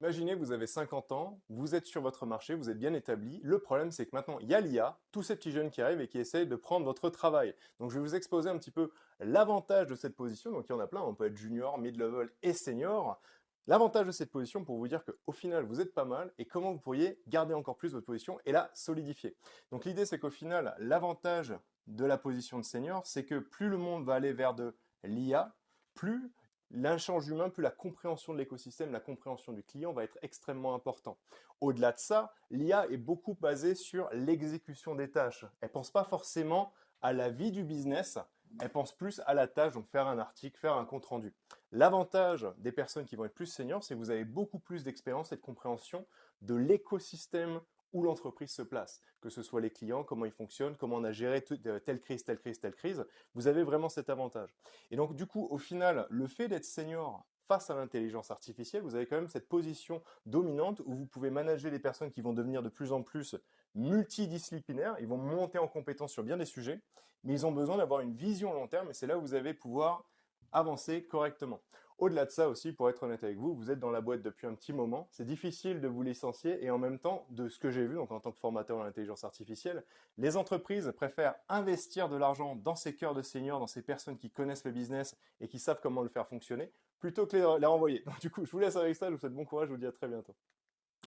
Imaginez, vous avez 50 ans, vous êtes sur votre marché, vous êtes bien établi. Le problème, c'est que maintenant, il y a l'IA, tous ces petits jeunes qui arrivent et qui essayent de prendre votre travail. Donc, je vais vous exposer un petit peu l'avantage de cette position. Donc, il y en a plein, on peut être junior, mid-level et senior. L'avantage de cette position pour vous dire qu'au final, vous êtes pas mal et comment vous pourriez garder encore plus votre position et la solidifier. Donc, l'idée, c'est qu'au final, l'avantage de la position de senior, c'est que plus le monde va aller vers de l'IA, plus l'échange humain, plus la compréhension de l'écosystème, la compréhension du client va être extrêmement important. Au-delà de ça, l'IA est beaucoup basée sur l'exécution des tâches. Elle ne pense pas forcément à la vie du business, elle pense plus à la tâche, donc faire un article, faire un compte rendu. L'avantage des personnes qui vont être plus seniors, c'est que vous avez beaucoup plus d'expérience et de compréhension de l'écosystème où l'entreprise se place, que ce soit les clients, comment ils fonctionnent, comment on a géré telle crise, telle crise, telle crise. Vous avez vraiment cet avantage. Et donc, du coup, au final, le fait d'être senior face à l'intelligence artificielle, vous avez quand même cette position dominante où vous pouvez manager les personnes qui vont devenir de plus en plus multidisciplinaires, ils vont monter en compétence sur bien des sujets, mais ils ont besoin d'avoir une vision long terme et c'est là où vous allez pouvoir avancer correctement. Au-delà de ça aussi, pour être honnête avec vous, vous êtes dans la boîte depuis un petit moment, c'est difficile de vous licencier et en même temps, de ce que j'ai vu, donc en tant que formateur en intelligence artificielle, les entreprises préfèrent investir de l'argent dans ces cœurs de seniors, dans ces personnes qui connaissent le business et qui savent comment le faire fonctionner, plutôt que les renvoyer. Donc, du coup, je vous laisse avec ça, je vous souhaite bon courage, je vous dis à très bientôt.